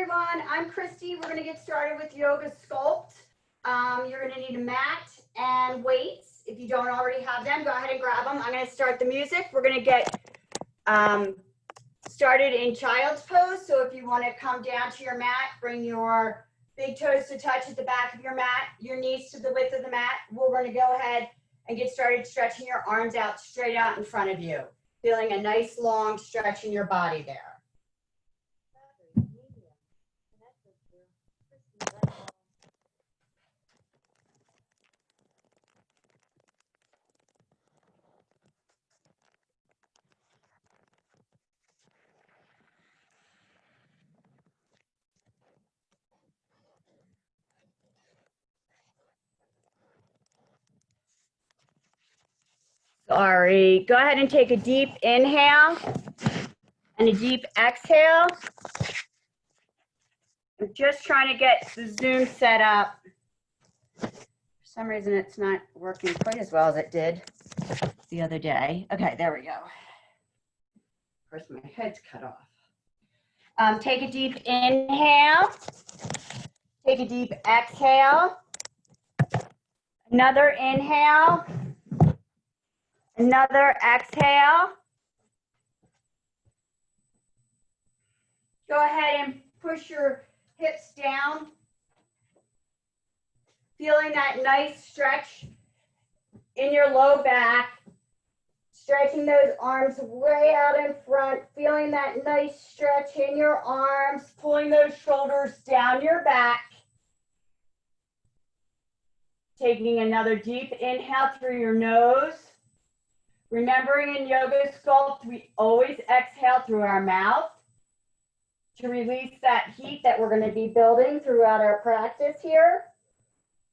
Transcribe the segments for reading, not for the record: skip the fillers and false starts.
everyone, I'm Kristie. We're going to get started with Yoga Sculpt. You're going to need a mat and weights. If you don't already have them, go ahead and grab them. I'm going to start the music. We're going to get started in child's pose. So if you want to come down to your mat, bring your big toes to touch at the back of your mat, your knees to the width of the mat. We're going to go ahead and get started stretching your arms out straight out in front of you. Feeling a nice long stretch in your body there. Sorry. Go ahead and take a deep inhale and a deep exhale. I'm just trying to get the Zoom set up. For some reason, it's not working quite as well as it did the other day. Okay, there we go. Of course, my head's cut off. Take a deep inhale. Take a deep exhale. Another inhale. Another exhale. Go ahead and push your hips down. Feeling that nice stretch in your low back. Stretching those arms way out in front. Feeling that nice stretch in your arms. Pulling those shoulders down your back. Taking another deep inhale through your nose. Remembering in Yoga Sculpt, we always exhale through our mouth to release that heat that we're going to be building throughout our practice here.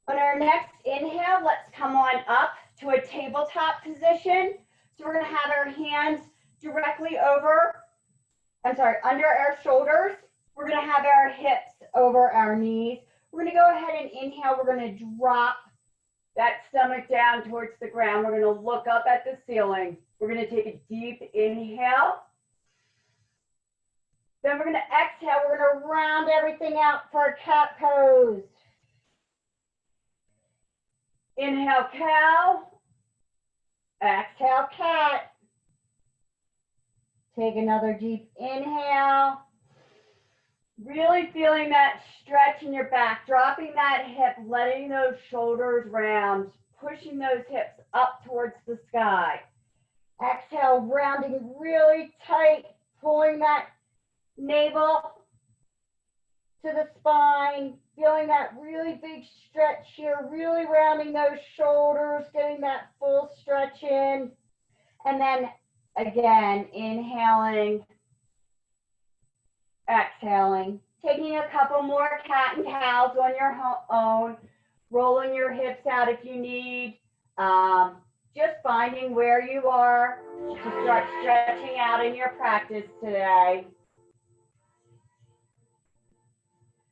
On our next inhale, let's come on up to a tabletop position. So we're going to have our hands directly under our shoulders. We're going to have our hips over our knees. We're going to go ahead and inhale. We're going to drop that stomach down towards the ground. We're going to look up at the ceiling. We're going to take a deep inhale. Then we're going to exhale. We're going to round everything out for a cat pose. Inhale, cow. Exhale, cat. Take another deep inhale. Really feeling that stretch in your back, dropping that hip, letting those shoulders round, pushing those hips up towards the sky. Exhale, rounding really tight, pulling that navel to the spine, feeling that really big stretch here, really rounding those shoulders, getting that full stretch in. And then again, inhaling. Exhaling, taking a couple more cat and cows on your own, rolling your hips out if you need, just finding where you are to start stretching out in your practice today.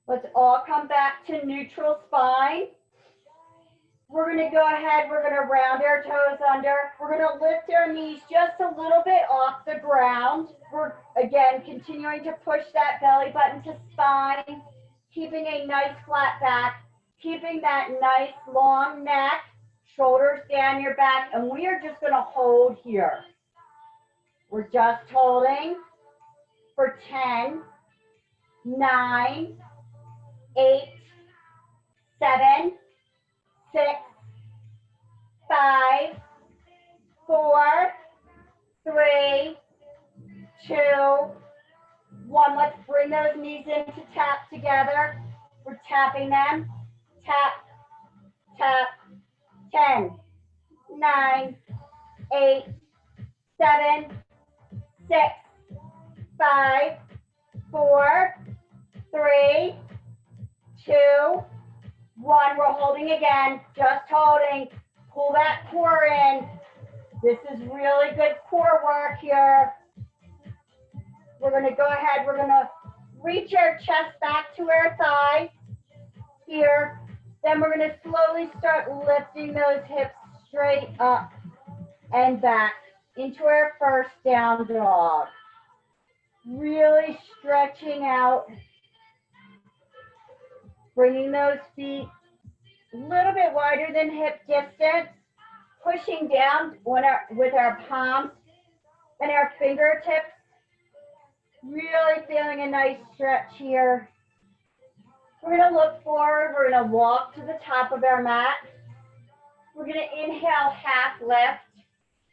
Let's all come back to neutral spine. We're going to go ahead, we're going to round our toes under. We're going to lift our knees just a little bit off the ground. We're, again, continuing to push that belly button to spine, keeping a nice flat back, keeping that nice long neck, shoulders down your back, and we are just going to hold here. We're just holding for 10, 9, 8, 7, 6, 5, 4, 3, 2, 1. Let's bring those knees in to tap together. We're tapping them. Tap, tap. 10, 9, 8, 7, 6, 5, 4, 3, 2, 1. We're holding again, just holding. Pull that core in. This is really good core work here. We're going to go ahead. We're going to reach our chest back to our thigh here. Then we're going to slowly start lifting those hips straight up and back into our first down dog. Really stretching out Bringing those feet a little bit wider than hip distance, pushing down with our palms and our fingertips. Really feeling a nice stretch here. We're going to look forward. We're going to walk to the top of our mat. We're going to inhale, half lift.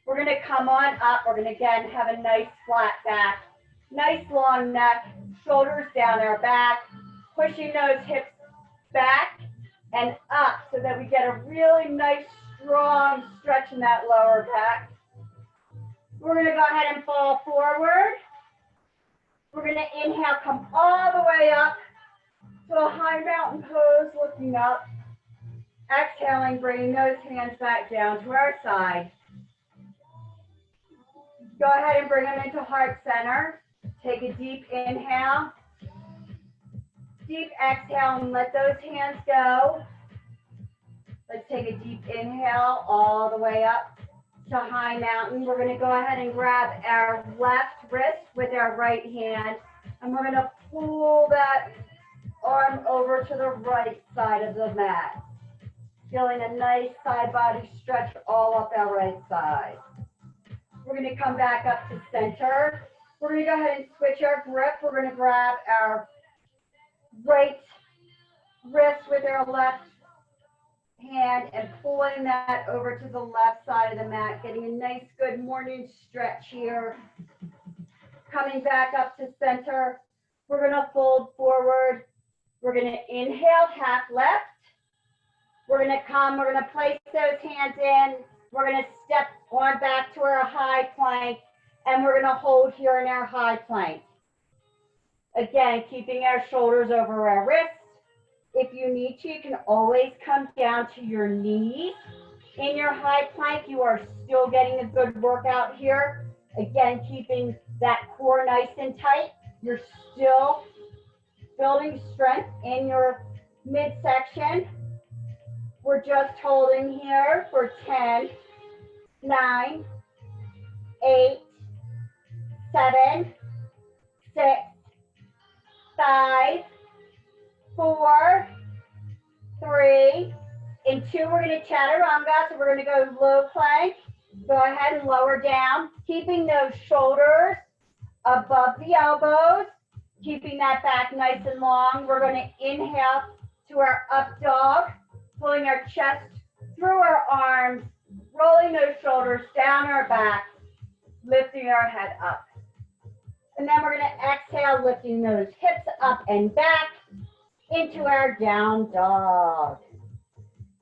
We're going to come on up. We're going to, again, have a nice flat back. Nice long neck, shoulders down our back, pushing those hips back and up so that we get a really nice, strong stretch in that lower back. We're going to go ahead and fall forward. We're going to inhale, come all the way up to a high mountain pose, looking up. Exhaling, bringing those hands back down to our side. Go ahead and bring them into heart center. Take a deep inhale. Deep exhale and let those hands go. Let's take a deep inhale all the way up to high mountain. We're going to go ahead and grab our left wrist with our right hand, and we're going to pull that arm over to the right side of the mat. Feeling a nice side body stretch all up our right side. We're going to come back up to center. We're going to go ahead and switch our grip. We're going to grab our right wrist with our left hand and pulling that over to the left side of the mat, getting a nice good morning stretch here. Coming back up to center, we're going to fold forward. We're going to inhale, half left. We're going to place those hands in. We're going to step on back to our high plank, and we're going to hold here in our high plank. Again, keeping our shoulders over our wrists. If you need to, you can always come down to your knees. In your high plank, you are still getting a good workout here. Again, keeping that core nice and tight. You're still building strength in your midsection. We're just holding here for 10, 9, 8, 7, 6, 5, 4, 3, and 2. We're going to Chaturanga, so we're going to go low plank. Go ahead and lower down, keeping those shoulders above the elbows, keeping that back nice and long. We're going to inhale to our up dog, pulling our chest through our arms, rolling those shoulders down our back, lifting our head up. And then we're going to exhale, lifting those hips up and back into our down dog.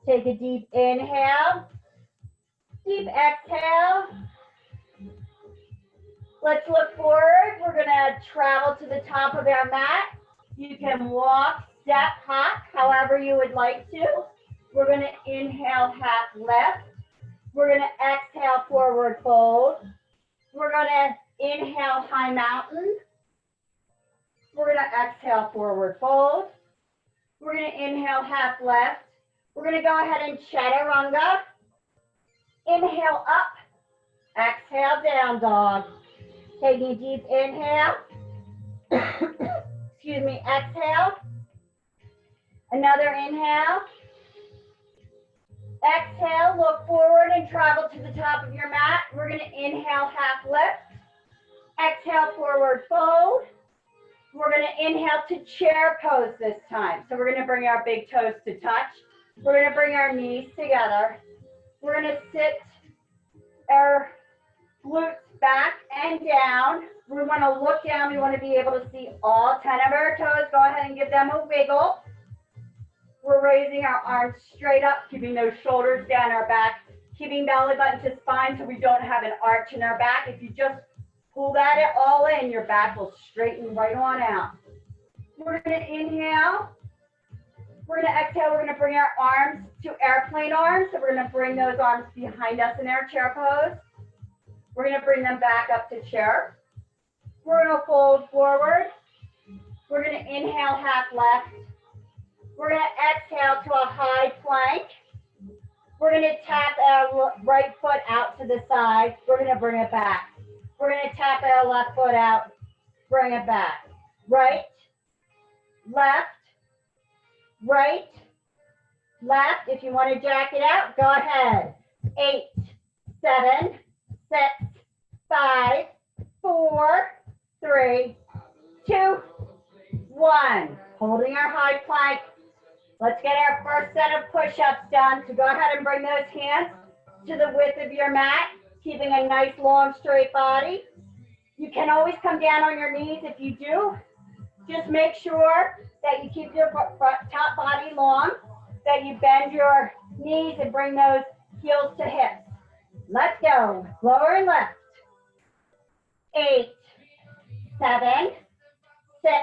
Take a deep inhale, deep exhale. Let's look forward. We're going to travel to the top of our mat. You can walk, step, hop, however you would like to. We're going to inhale, half lift. We're going to exhale, forward fold. We're going to inhale, high mountain. We're going to exhale, forward fold. We're going to inhale, half lift. We're going to go ahead and Chaturanga. Inhale up, exhale, down dog. Taking a deep inhale. Excuse me, exhale. Another inhale. Exhale, look forward and travel to the top of your mat. We're going to inhale, half lift. Exhale, forward fold. We're going to inhale to chair pose this time. So we're going to bring our big toes to touch. We're going to bring our knees together. We're going to sit our glutes back and down. We want to look down. We want to be able to see all 10 of our toes. Go ahead and give them a wiggle. We're raising our arms straight up, keeping those shoulders down our back, keeping belly button to spine so we don't have an arch in our back. If you just pull that all in, your back will straighten right on out. We're going to inhale. We're going to exhale. We're going to bring our arms to airplane arms. So we're going to bring those arms behind us in our chair pose. We're going to bring them back up to chair. We're going to fold forward. We're going to inhale, half left. We're going to exhale to a high plank. We're going to tap our right foot out to the side. We're going to bring it back. We're going to tap our left foot out, bring it back. Right, left, right, left. If you want to jack it out, go ahead. 8, 7, 6, 5, 4, 3, 2, 1. Holding our high plank. Let's get our first set of push-ups done. So go ahead and bring those hands to the width of your mat, keeping a nice long straight body. You can always come down on your knees if you do. Just make sure that you keep your top body long, that you bend your knees and bring those heels to hips. Let's go. Lower and left. 8, 7, 6,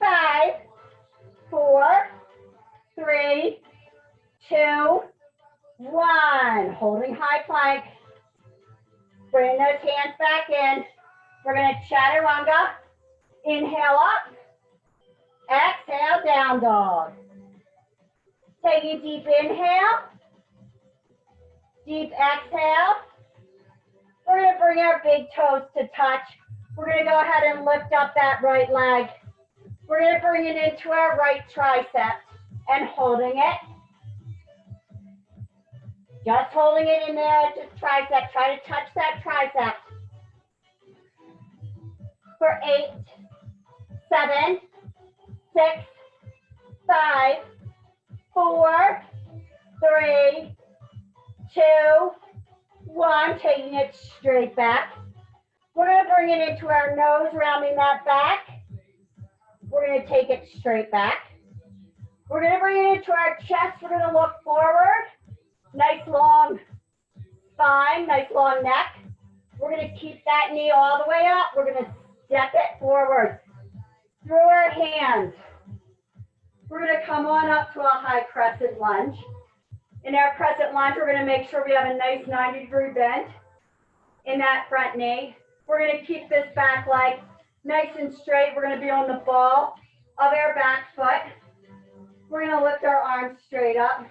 5, 4, 3, 2, 1. Holding high plank. Bring those hands back in. We're going to chaturanga. Inhale up. Exhale, down dog. Take a deep inhale. Deep exhale. We're going to bring our big toes to touch. We're going to go ahead and lift up that right leg. We're going to bring it into our right tricep and holding it. Just holding it in there, just tricep. Try to touch that tricep. For 8, 7, 6, 5, 4, 3, 2, 1. Taking it straight back. We're going to bring it into our nose, rounding that back. We're going to take it straight back. We're going to bring it into our chest. We're going to look forward. Nice long spine, nice long neck. We're going to keep that knee all the way up. We're going to step it forward through our hands. We're going to come on up to a high crescent lunge. In our crescent lunge, we're going to make sure we have a nice 90-degree bend in that front knee. We're going to keep this back leg nice and straight. We're going to be on the ball of our back foot. We're going to lift our arms straight up.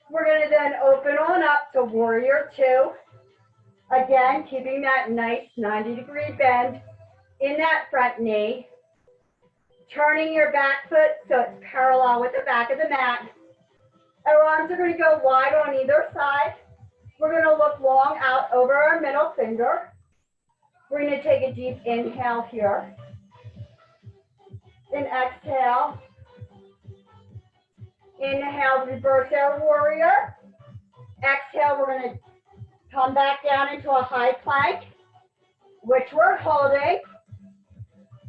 We're going to then open on up to warrior 2. Again, keeping that nice 90-degree bend in that front knee. Turning your back foot so it's parallel with the back of the mat. Our arms are going to go wide on either side. We're going to look long out over our middle finger. We're going to take a deep inhale here. And exhale. Inhale, reverse our warrior. Exhale, we're going to come back down into a high plank, which we're holding.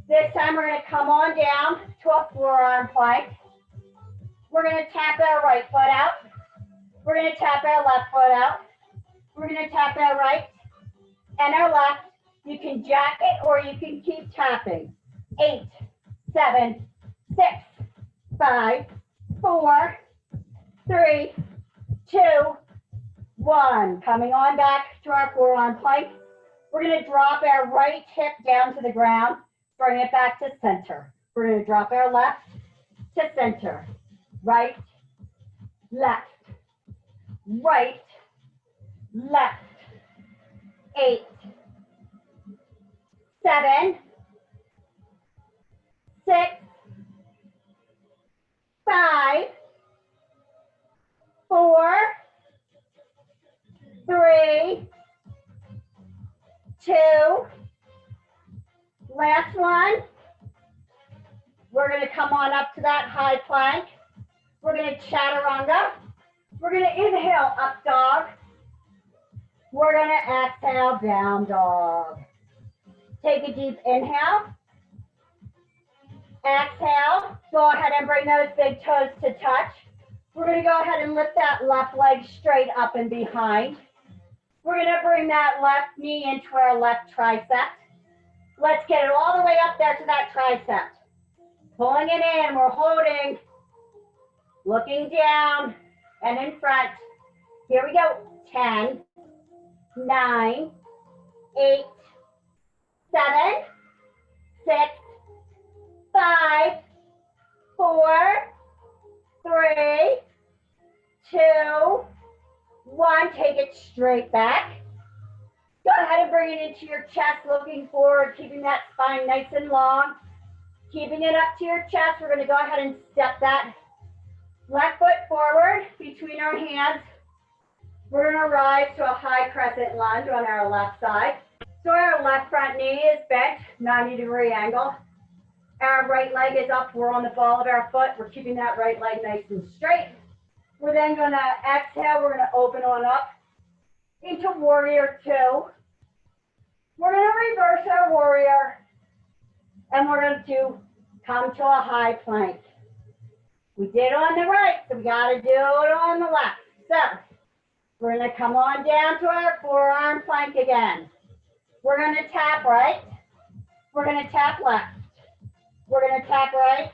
This time we're going to come on down to a forearm plank. We're going to tap our right foot out. We're going to tap our left foot out. We're going to tap our right and our left. You can jack it or you can keep tapping. 8, 7, 6, 5, 4, 3, 2, 1. Coming on back to our forearm plank. We're going to drop our right hip down to the ground. Bring it back to center. We're going to drop our left to center. Right, left, right, left. 8, 7, 6, 5, 4, 3, 2, last one. We're going to come on up to that high plank. We're going to chaturanga. We're going to inhale, up dog. We're going to exhale, down dog. Take a deep inhale. Exhale. Go ahead and bring those big toes to touch. We're going to go ahead and lift that left leg straight up and behind. We're going to bring that left knee into our left tricep. Let's get it all the way up there to that tricep. Pulling it in, we're holding, looking down and in front. Here we go. 10, 9, 8, 7, 6, 5, 4, 3, 2, 1. Take it straight back. Go ahead and bring it into your chest, looking forward, keeping that spine nice and long. Keeping it up to your chest, we're going to go ahead and step that left foot forward between our hands. We're going to rise to a high crescent lunge on our left side. So our left front knee is bent, 90-degree angle. Our right leg is up. We're on the ball of our foot. We're keeping that right leg nice and straight. We're then going to exhale. We're going to open on up into warrior two. We're going to reverse our warrior. And we're going to come to a high plank. We did on the right, so we got to do it on the left. So we're going to come on down to our forearm plank again. We're going to tap right. We're going to tap left. We're going to tap right.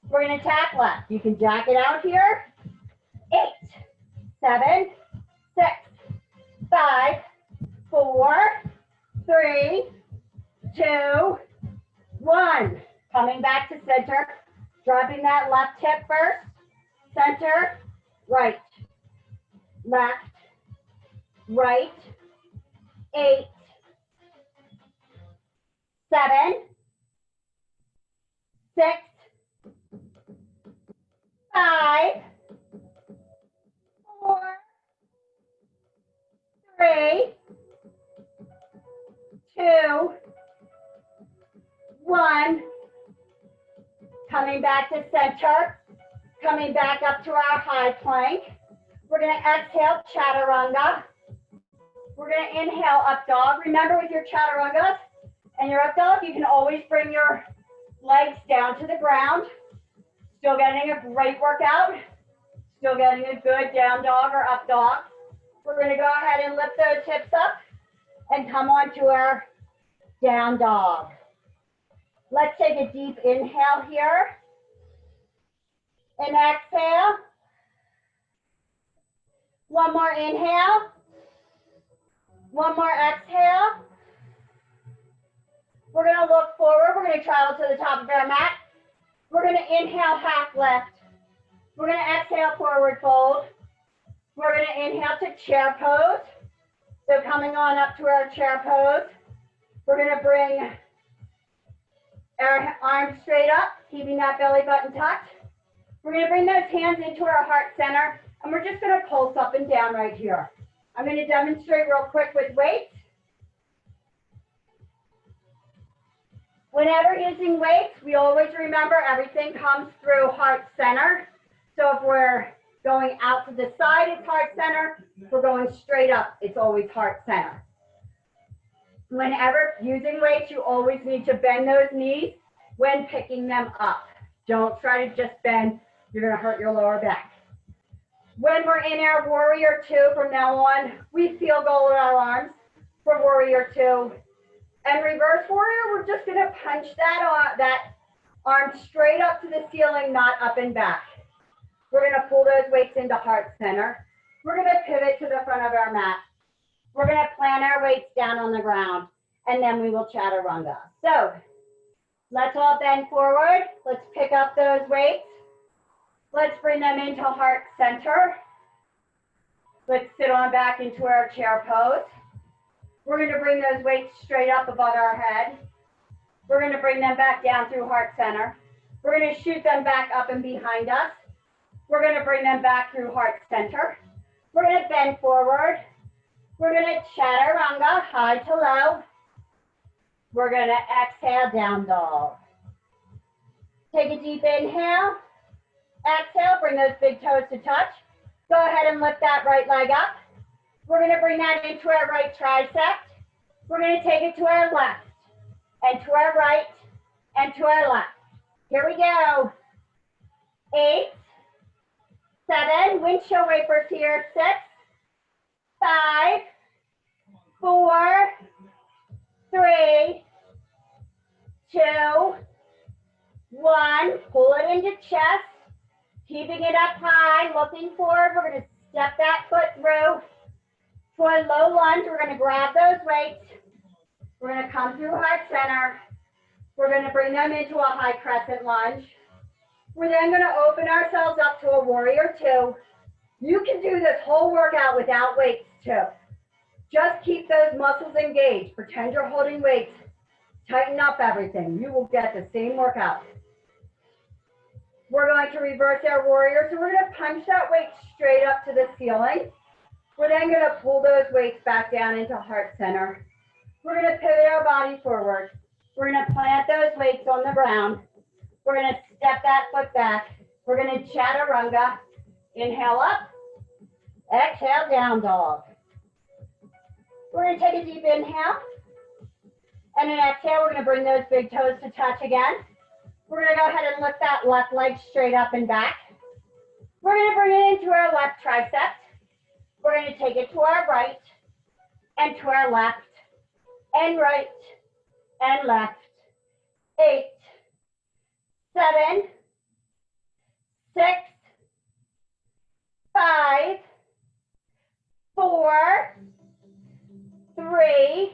We're going to tap left. You can jack it out here. 8, 7, 6, 5, 4, 3, 2, 1. Coming back to center. Dropping that left hip first. Center. Right. Left. Right. 8, 7, 6, 5, 4, 3, 2, 1. Coming back to center. Coming back up to our high plank. We're going to exhale, Chaturanga. We're going to inhale, up dog. Remember, with your Chaturanga and your up dog, you can always bring your legs down to the ground. Still getting a great workout. Still getting a good down dog or up dog. We're going to go ahead and lift those hips up and come on to our down dog. Let's take a deep inhale here. And exhale. One more inhale. One more exhale. We're going to look forward. We're going to travel to the top of our mat. We're going to inhale, half lift. We're going to exhale, forward fold. We're going to inhale to chair pose. So coming on up to our chair pose. We're going to bring our arms straight up, keeping that belly button tucked. We're going to bring those hands into our heart center, and we're just going to pulse up and down right here. I'm going to demonstrate real quick with weights. Whenever using weights, we always remember everything comes through heart center. So if we're going out to the side, it's heart center. If we're going straight up, it's always heart center. Whenever using weights, you always need to bend those knees when picking them up. Don't try to just bend. You're going to hurt your lower back. When we're in our warrior two, from now on, we feel go with our arms for warrior two. And reverse warrior, we're just going to punch that arm straight up to the ceiling, not up and back. We're going to pull those weights into heart center. We're going to pivot to the front of our mat. We're going to plant our weights down on the ground, and then we will chaturanga. So let's all bend forward. Let's pick up those weights. Let's bring them into heart center. Let's sit on back into our chair pose. We're going to bring those weights straight up above our head. We're going to bring them back down through heart center. We're going to shoot them back up and behind us. We're going to bring them back through heart center. We're going to bend forward. We're going to chaturanga, high to low. We're going to exhale, down dog. Take a deep inhale. Exhale, bring those big toes to touch. Go ahead and lift that right leg up. We're going to bring that into our right tricep. We're going to take it to our left, and to our right, and to our left. Here we go. 8, 7, windshield wipers here. 6, 5, 4, 3, 2, 1. Pull it into chest. Keeping it up high, looking forward. We're going to step that foot through. For a low lunge, we're going to grab those weights. We're going to come through heart center. We're going to bring them into a high crescent lunge. We're then going to open ourselves up to a warrior two. You can do this whole workout without weights too. Just keep those muscles engaged. Pretend you're holding weights Tighten up everything. You will get the same workout. We're going to reverse our warrior. So we're going to punch that weight straight up to the ceiling. We're then going to pull those weights back down into heart center. We're going to pivot our body forward. We're going to plant those weights on the ground. We're going to step that foot back. We're going to chaturanga. Inhale up. Exhale, down dog. We're going to take a deep inhale. And an exhale, we're going to bring those big toes to touch again. We're going to go ahead and lift that left leg straight up and back. We're going to bring it into our left tricep. We're going to take it to our right and to our left and right and left. 8, 7, 6, 5, 4, 3,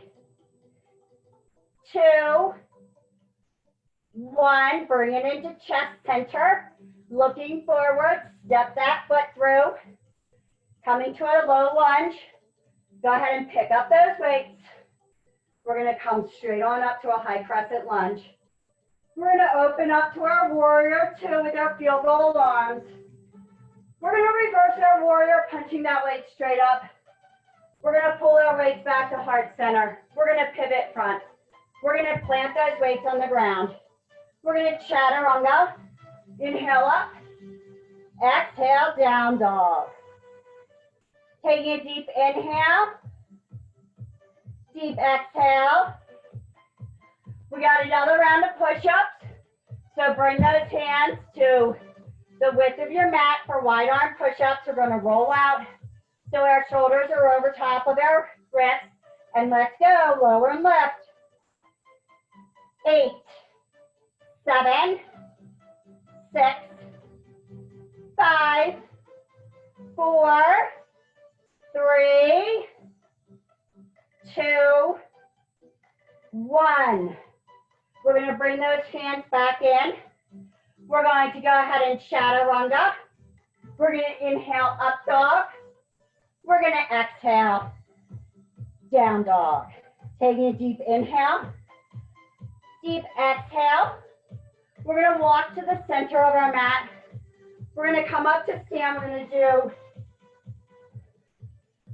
2, 1. Bring it into chest center. Looking forward. Step that foot through. Coming to a low lunge. Go ahead and pick up those weights. We're going to come straight on up to a high crescent lunge. We're going to open up to our warrior 2 with our field goal arms. We're going to reverse our warrior, punching that weight straight up. We're going to pull our weights back to heart center. We're going to pivot front. We're going to plant those weights on the ground. We're going to chaturanga. Inhale up. Exhale, down dog. Taking a deep inhale. Deep exhale. We got another round of push-ups. So bring those hands to the width of your mat for wide arm push-ups. We're going to roll out so our shoulders are over top of our wrists. And let's go. Lower and lift. 8, 7, 6, 5, 4, 3, 2, 1. We're going to bring those hands back in. We're going to go ahead and chaturanga. We're going to inhale, up dog. We're going to exhale, down dog. Taking a deep inhale. Deep exhale. We're going to walk to the center of our mat. We're going to come up to stand. We're going to do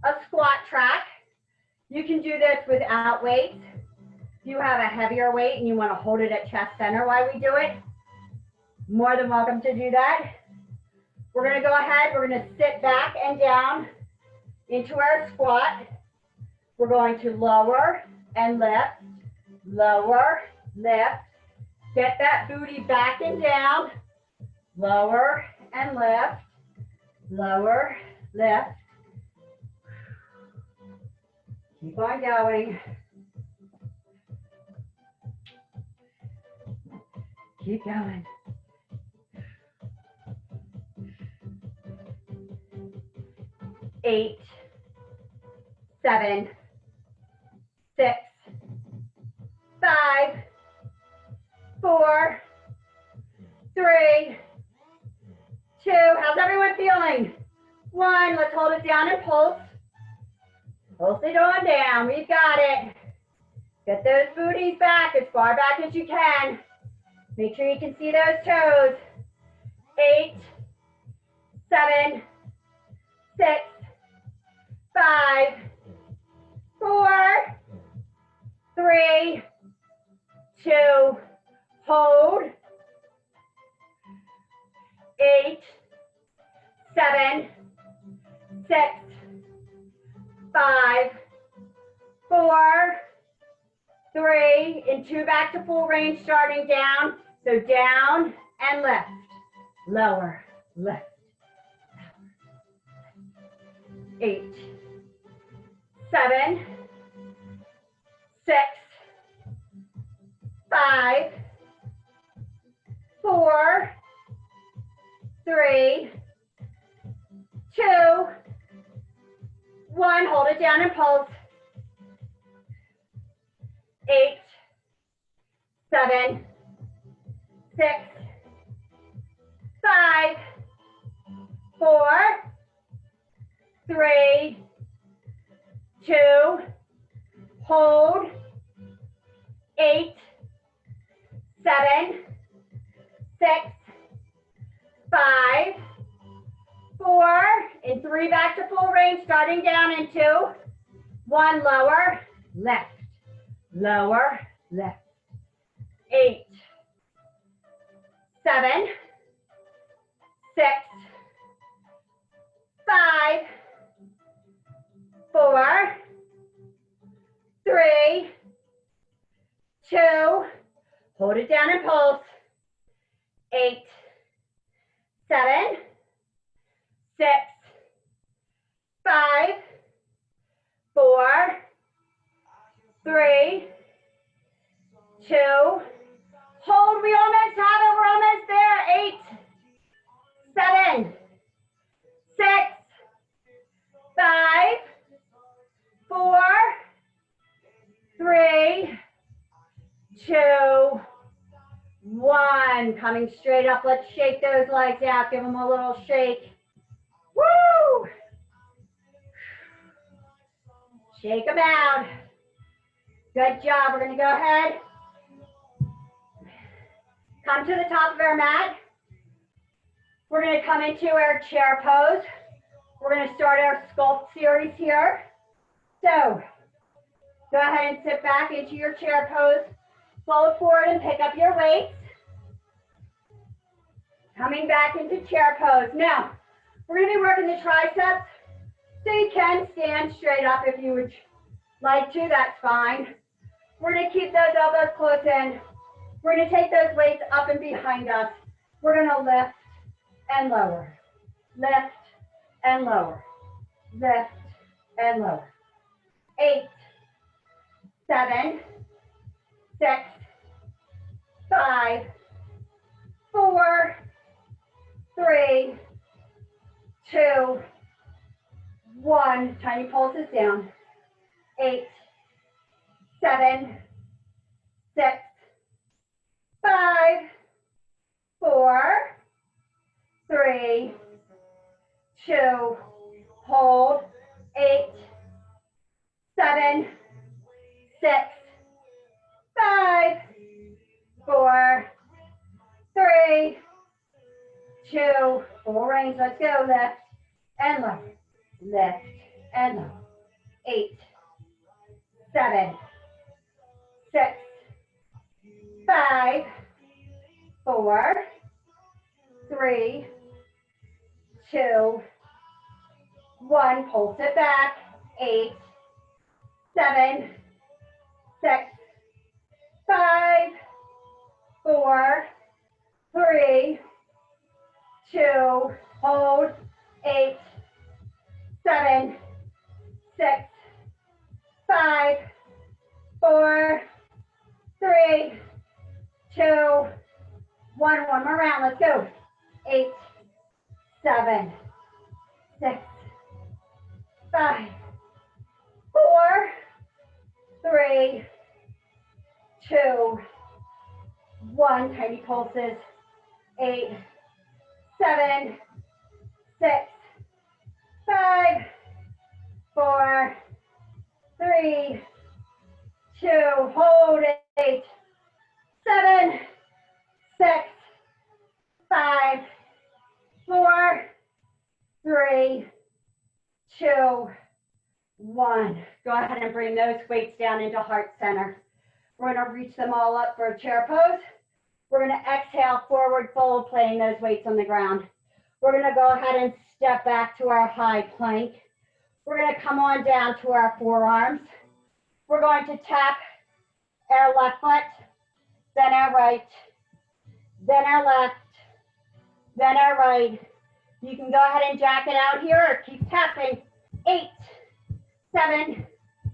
a squat track. You can do this without weights. If you have a heavier weight and you want to hold it at chest center while we do it, more than welcome to do that. We're going to go ahead. We're going to sit back and down into our squat. We're going to lower and lift, lower, lift. Get that booty back and down. Lower and lift, lower, lift. Keep on going. Keep going. Eight, 7, 6, 5, 4, 3, 2. How's everyone feeling? 1. Let's hold it down and pulse. Pulse it on down. We've got it. Get those booties back as far back as you can. Make sure you can see those toes. 8, 7, 6, 5, 4, 3, 2. Hold. 8, 7, 6, 5, 4, 3, and 2 back to full range, starting down. So down and lift, lower, lift, 8, 7, 6, 5, 4, 3, 2, 1. Hold it down and pulse. 8, 7, 6, 5, 4, 3, 2, hold, 8, 7, 6, 5, 4, and 3 back to full range, starting down in 2, 1, lower, left, lower, left, 8, 7, 6, 5, 4, 3, 2, hold it down and pulse, 8, 7, 6, 5, 4, 3, 2, hold, we almost have it, we're almost there, 8, 7, 6, 5, 4, 3, 2, 1. Coming straight up, let's shake those legs out, give them a little shake. Woo! Shake them out. Good job. We're going to go ahead. Come to the top of our mat. We're going to come into our chair pose. We're going to start our Sculpt series here. So, go ahead and sit back into your chair pose. Fold forward and pick up your weights. Coming back into chair pose. Now, we're going to be working the triceps. So you can stand straight up if you would like to, that's fine. We're going to keep those elbows close in. We're going to take those weights up and behind us. We're going to lift and lower. Lift and lower. Lift and lower. 8, 7, 6, 5, 4, 3, 2, 1. Tiny pulses down. 8, 7, 6, 5, 4, 3, 2, hold. 8, 7, 6, 5, 4, 3, 2, full range. Let's go. Lift and lower. Lift and lower. 8, 7, 6, 5, 4, 3, 2, 1. Pulse it back. 8, 7, 6, 5, 4, 3, 2, hold. 8, 7, 6, 5, 4, 3, 2, 1. One more round. Let's go. 8, 7, 6, 5, 4, 3, 2, 1. Tiny pulses. 8, 7, 6, 5, 4, 3, 2, hold. 8, 7, 6, 5, 4, 3, 2, 1. Go ahead and bring those weights down into heart center. We're going to reach them all up for a chair pose. We're going to exhale, forward fold, playing those weights on the ground. We're going to go ahead and step back to our high plank. We're going to come on down to our forearms. We're going to tap our left foot, then our right, then our left, then our right. You can go ahead and jack it out here or keep tapping. 8, 7,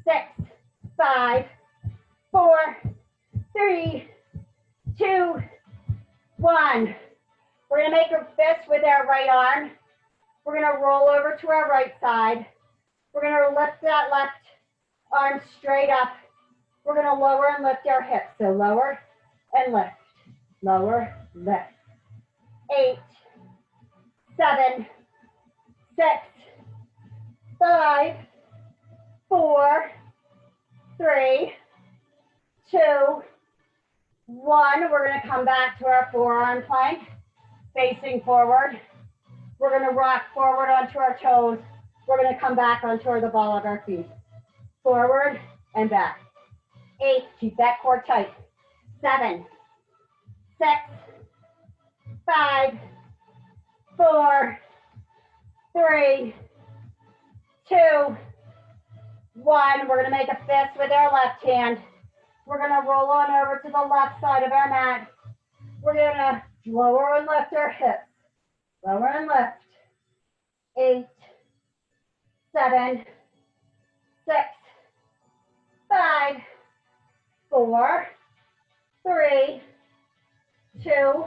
6, 5, 4, 3, 2, 1. We're going to make a fist with our right arm. We're going to roll over to our right side. We're going to lift that left arm straight up. We're going to lower and lift our hips. So lower and lift. Lower, lift. 8, 7, 6, 5, 4, 3, 2, 1. We're going to come back to our forearm plank, facing forward. We're going to rock forward onto our toes. We're going to come back onto the ball of our feet. Forward and back. 8, keep that core tight. 7, 6, 5, 4, 3, 2, 1. We're going to make a fist with our left hand. We're going to roll on over to the left side of our mat. We're going to lower and lift our hips. Lower and lift. 8, 7, 6, 5, 4, 3, 2,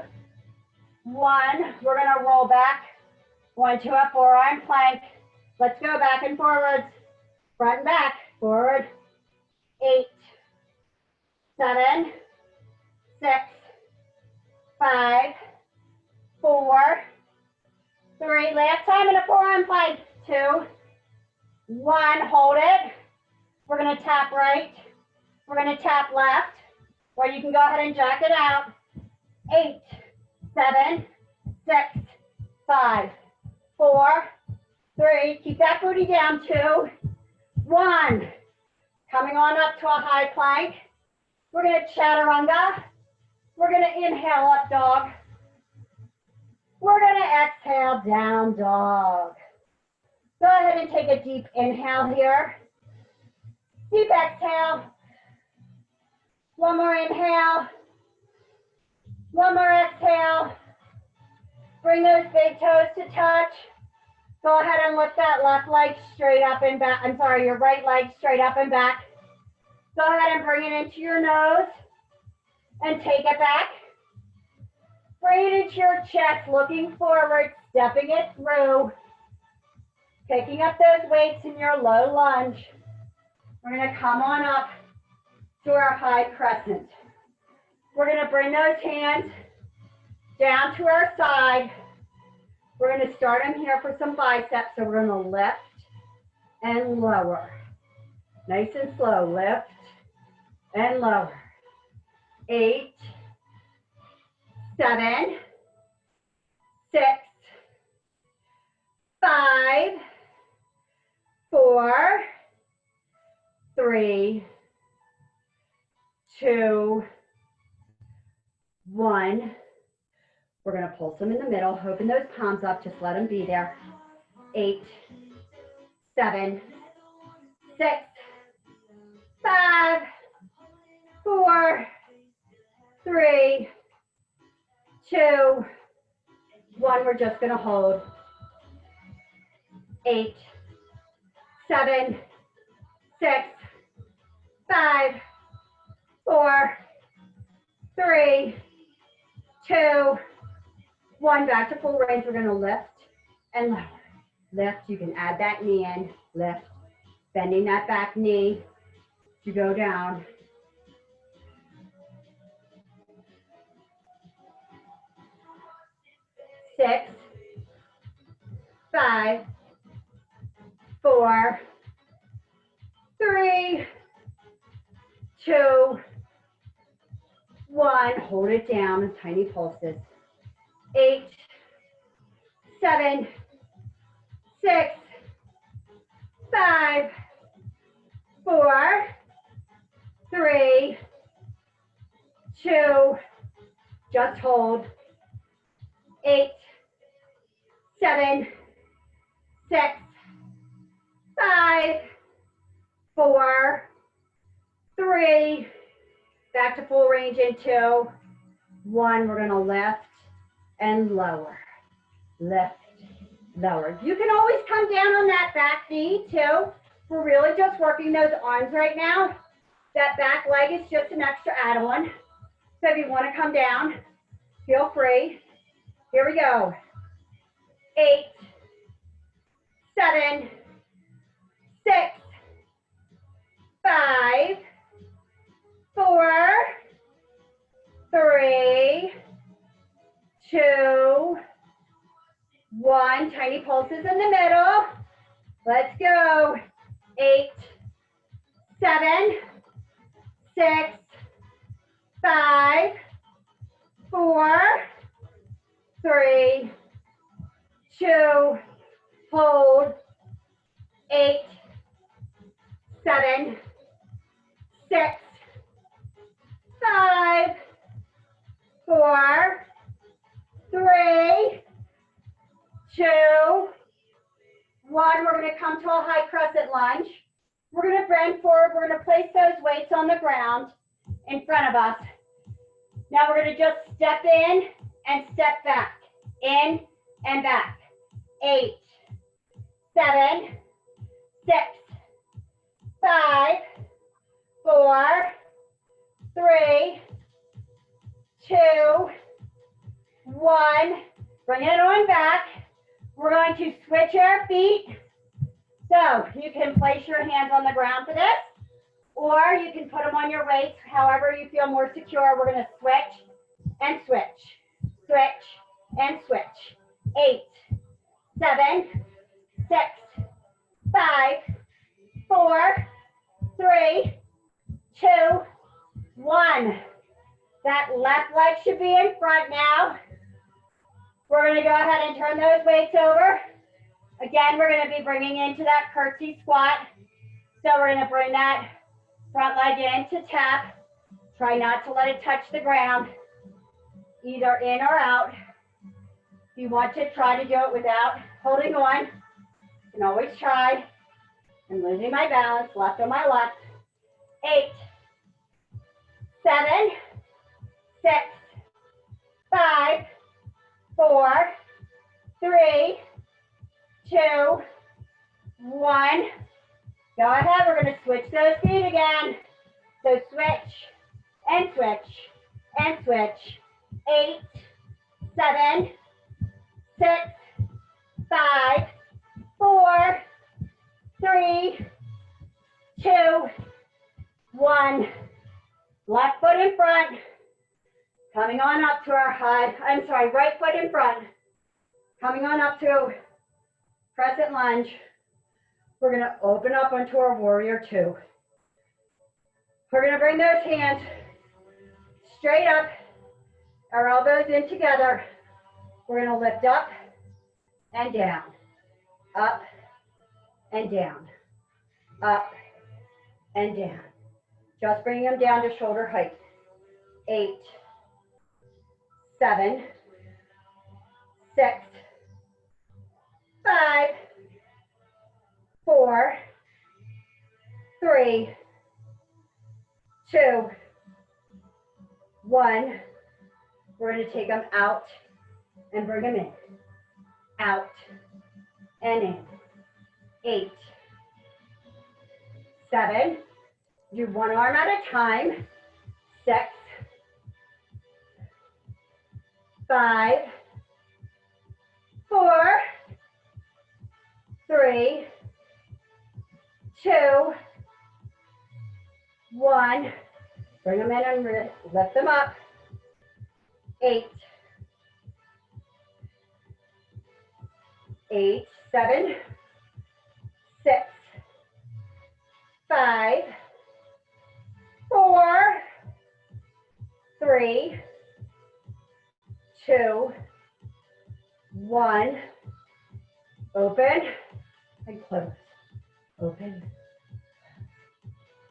1. We're going to roll back. Going to a forearm plank. Let's go back and forwards. Front and back. Forward. 8, 7, 6, 5, 4, 3. Last time in a forearm plank. 2, 1. Hold it. We're going to tap right. We're going to tap left. Or you can go ahead and jack it out. 8, 7, 6, 5, 4, 3. Keep that booty down. 2, 1. Coming on up to a high plank. We're going to chaturanga. We're going to inhale up dog. We're going to exhale down dog. Go ahead and take a deep inhale here. Deep exhale. One more inhale. One more exhale. Bring those big toes to touch. Go ahead and lift that left leg straight up and back. I'm sorry, your right leg straight up and back. Go ahead and bring it into your nose and take it back. Bring it into your chest, looking forward, stepping it through. Picking up those weights in your low lunge. We're going to come on up to our high crescent. We're going to bring those hands down to our side. We're going to start them here for some biceps. So we're going to lift and lower. Nice and slow. Lift and lower. 8, 7, 6, 5, 4, 3, 2, 1. We're going to pulse them in the middle. Open those palms up. Just let them be there. 8, 7, 6, 5, 4, 3, 2, 1. We're just going to hold. 8, 7, 6, 5, 4, 3, 2, 1. Back to full range. We're going to lift and lower. Lift. You can add that knee in. Lift. Bending that back knee to go down. 6, 5, 4, 3, 2, 1. Hold it down in tiny pulses. 8, 7, 6, 5, 4, 3, 2. Just hold. 8, 7, 6, 5, 4, 3. Back to full range in 2, 1. We're going to lift and lower. Lift, lower. You can always come down on that back knee too. We're really just working those arms right now. That back leg is just an extra add-on. So if you want to come down, feel free. Here we go. 8, 7, 6, 5, 4, 3, 2, 1. Tiny pulses in the middle. Let's go. 8, 7, 6, 5, 4, 3, 2, hold, 8, 7, 6, 5, 4, 3, 2, 1. We're going to come to a high crescent lunge. We're going to bend forward. We're going to place those weights on the ground in front of us. Now we're going to just step in and step back. In and back. 8, 7, 6, 5, 4, 3, 2, 1. Bring it on back. We're going to switch our feet. So you can place your hands on the ground for this, or you can put them on your weights, however you feel more secure. We're going to switch and switch, switch and switch. 8, 7, 6, 5, 4, 3, 2, 1. That left leg should be in front now. We're going to go ahead and turn those weights over. Again, we're going to be bringing into that curtsy squat. So we're going to bring that front leg in to tap. Try not to let it touch the ground, either in or out. If you want to try to do it without holding on, you can always try. I'm losing my balance, left on my left. 8, 7, 6, 5, 4, 3, 2, 1. Go ahead, we're going to switch those feet again. So switch and switch and switch. 8, 7, 6, 5, 4, 3, 2, 1. Left foot in front. Coming on up to our right foot in front. Coming on up to crescent lunge. We're going to open up onto our warrior 2. We're going to bring those hands straight up, our elbows in together. We're going to lift up and down, up and down, up and down. Just bringing them down to shoulder height. 8, 7, 6, 5, 4, 3, 2, 1. We're going to take them out and bring them in. Out and in. 8, 7. Do one arm at a time. 6, 5, 4, 3, 2, 1. Bring them in and lift them up. 8, 7, 6, 5, 4, 3, 2, 1. Open and close. Open.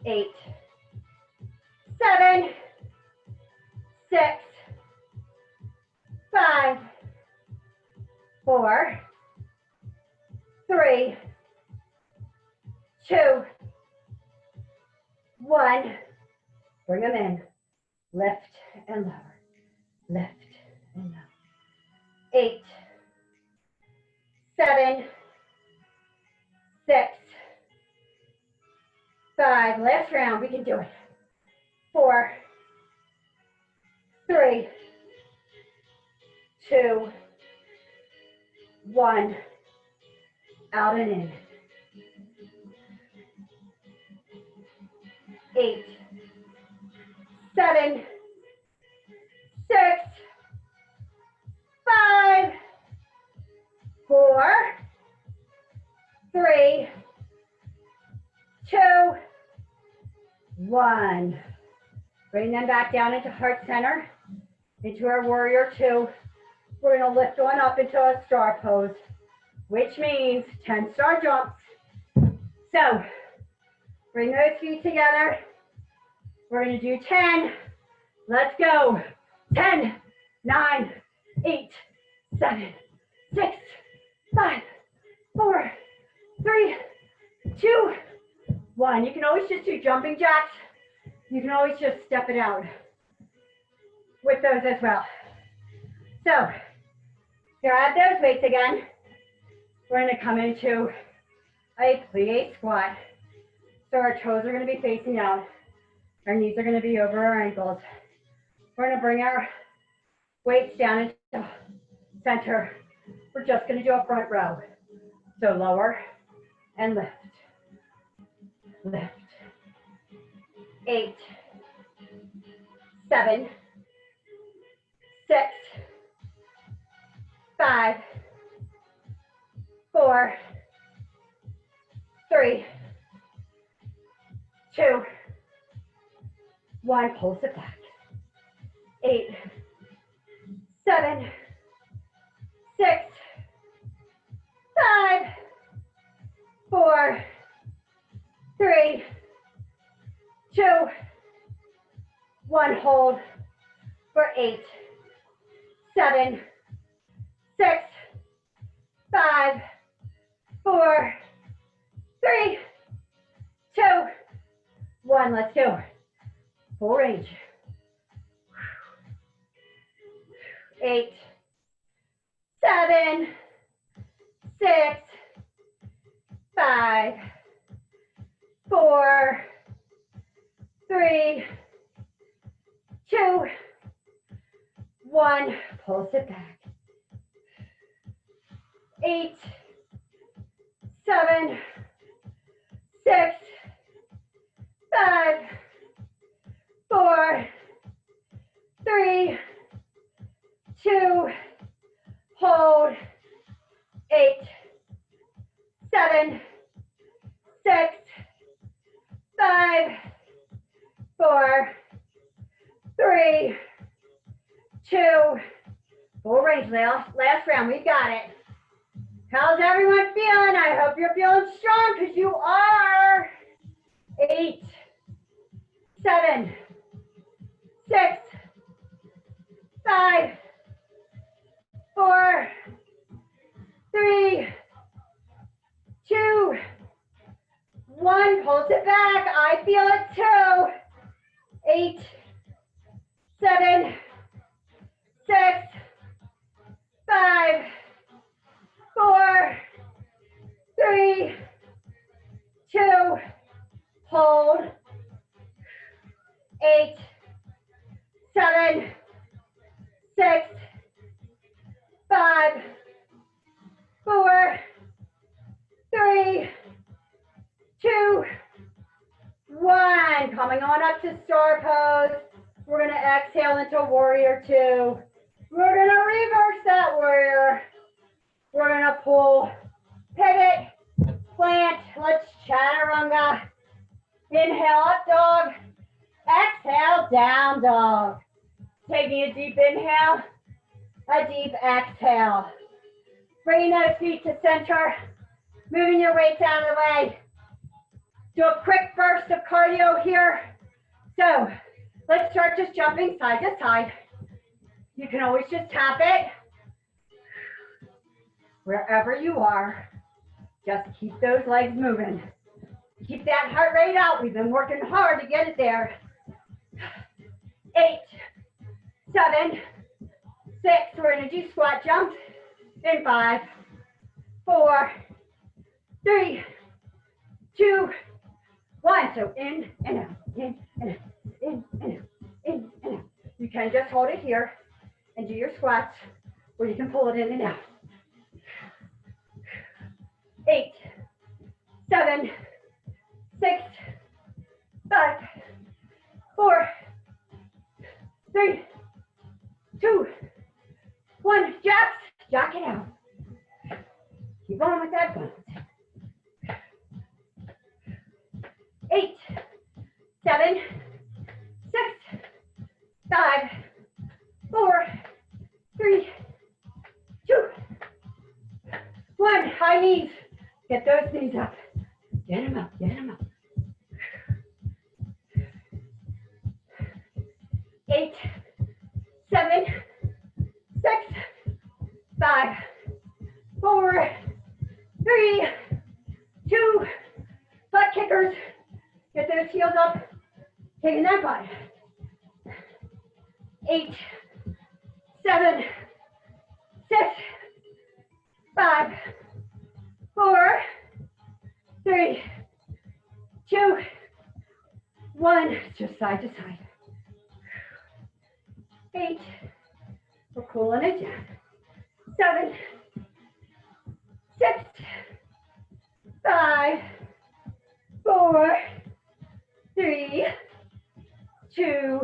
8, 7, 6, 5, 4, 3, 2, 1. Bring them in. Lift and lower. Lift and lower. 8, 7, 6, 5. Last round. We can do it. 4, 3, 2, 1. Out and in. 8, 7, 6, 5, 4, 3, 2, 1. Bring them back down into heart center, into our warrior two. We're going to lift on up into a star pose, which means 10 star jumps. So bring those feet together. We're going to do 10. Let's go. 10, 9, 8, 7, 6, 5, 4, 3, 2, 1. You can always just do jumping jacks. You can always just step it out with those as well. So grab those weights again. We're going to come into a plie squat. So our toes are going to be facing out. Our knees are going to be over our ankles. We're going to bring our weights down into center. We're just going to do a front row. So lower and lift. Lift. 8, 7, 6, 5, 4, 3, 2, 1. Pulse it back. 8, 7, 6, 5, 4, 3, 2, 1. Hold for 8, 7, 6, 5, 4, 3, 2, 1. Let's do full range. 8, 7, 6, 5, 4, 3, 2, 1. Pulse it back. 8, 7, 6, 5, 4, 3, 2, hold. 8, 7, 6, 5, 4, 3, 2, full range. Last round, we got it. How's everyone feeling? I hope you're feeling strong because you are. 8, 7, 6, 5, 4, 3, 2, 1. Pulse it back. I feel it too. 8, 7, 6, 5, 4, 3, 2, hold. 8, 7, 6, 5, 4, 3, 2, 1. Coming on up to star pose. We're going to exhale into warrior two. We're going to reverse that warrior. We're going to pull, pivot, plant. Let's chaturanga. Inhale, up dog. Exhale, down dog. Taking a deep inhale, a deep exhale. Bringing those feet to center. Moving your weights out of the way. Do a quick burst of cardio here. So let's start just jumping side to side. You can always just tap it. Wherever you are, just keep those legs moving. Keep that heart rate out. We've been working hard to get it there. 8, 7, 6. We're going to do squat jumps. In 5, 4, 3, 2, 1. So in and out, in and out, in and out, in and out. You can just hold it here and do your squats, or you can pull it in and out. 8, 7, 6, 5, 4, 3, 2, 1. Jack it out. Keep on with that balance. 8, 7, 6, 5, 4, 3, 2, 1. High knees. Get those knees up. Get them up. Get them up. 8, 7, 6, 5, 4, 3, 2. Butt kickers. Get those heels up. Taking that butt. 8, 7, 6, 5, 4, 3, 2, 1. Just side to side. 8. We're cooling it down. 7, 6, 5, 4, 3, 2,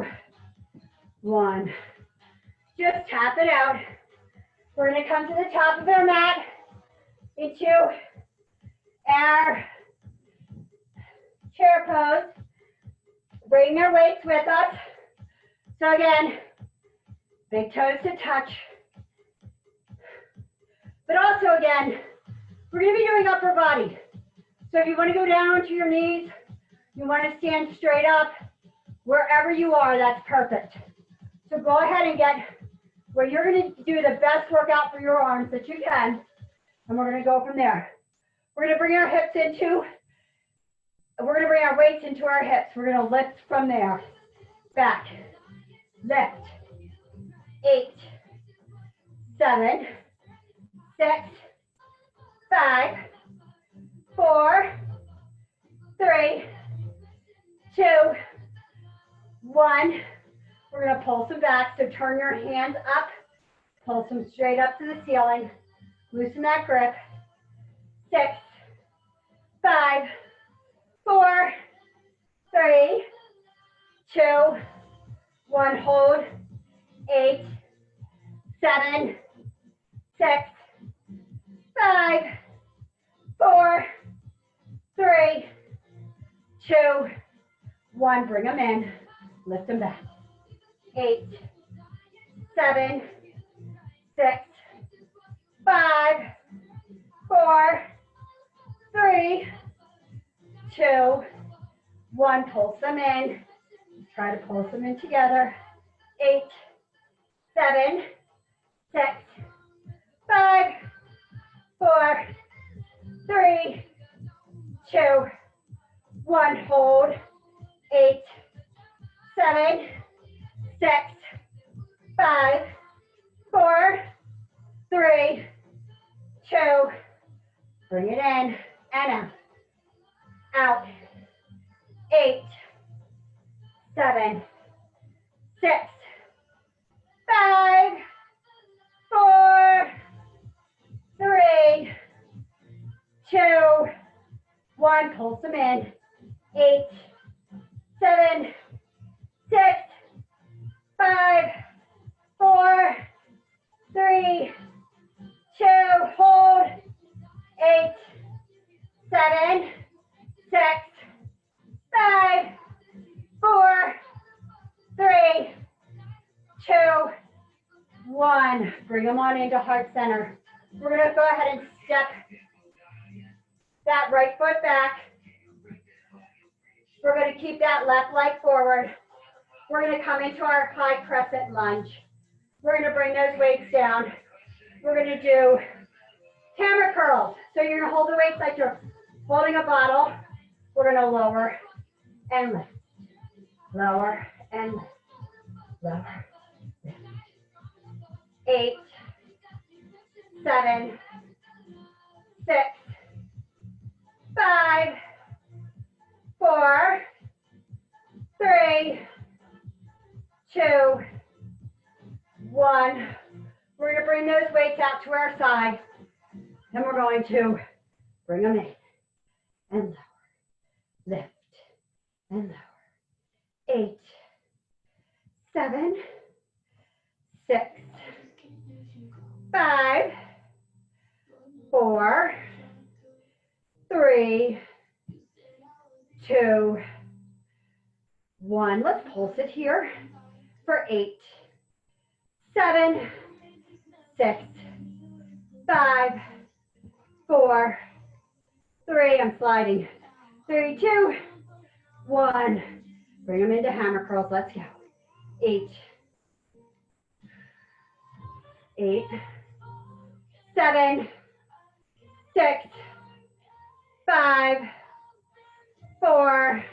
1. Just tap it out. We're going to come to the top of our mat into our chair pose. Bring our weights with us. So again, big toes to touch. But also again, we're going to be doing upper body. So if you want to go down onto your knees, you want to stand straight up, wherever you are, that's perfect. So go ahead and get where you're going to do the best workout for your arms that you can. And we're going to go from there. We're going to bring our hips into, we're going to bring our weights into our hips. We're going to lift from there. Back, lift. 8, 7, 6, 5, 4, 3, 2, 1. We're going to pulse them back. So turn your hands up. Pulse them straight up to the ceiling. Loosen that grip. 6, 5, 4, 3, 2, 1. Hold. 8, 7, 6, 5, 4, 3, 2, 1. Bring them in. Lift them back. 8, 7, 6, 5, 4, 3, 2, 1. Pulse them in. Try to pulse them in together. 8, 7, 6, 5, 4, 3, 2, 1. Hold. 8, 7, 6, 5, 4, 3, 2. Bring it in and out. Out. 8, 7, 6, 5, 4, 3, 2, 1. Pulse them in. 8, 7, 6, 5, 4, 3, 2. Hold. 8, 7, 6, 5, 4, 3, 2, 1. Bring them on into heart center. We're going to go ahead and step that right foot back. We're going to keep that left leg forward. We're going to come into our high crescent lunge. We're going to bring those weights down. We're going to do hammer curls. So you're going to hold the weights like you're holding a bottle. We're going to lower and lift. Lower and lift. Lower. Lift. 8, 7, 6, 5, 4, 3, 2, 1. We're going to bring those weights out to our side. And we're going to bring them in and lower. Lift and lower. 8, 7, 6, 5, 4, 3, 2, 1. Let's pulse it here. for 8, 7, 6, 5, 4, 3, I'm sliding, 3, 2, 1. Bring them into hammer curls. Let's go. 8, 8, 7, 6, 5, 4,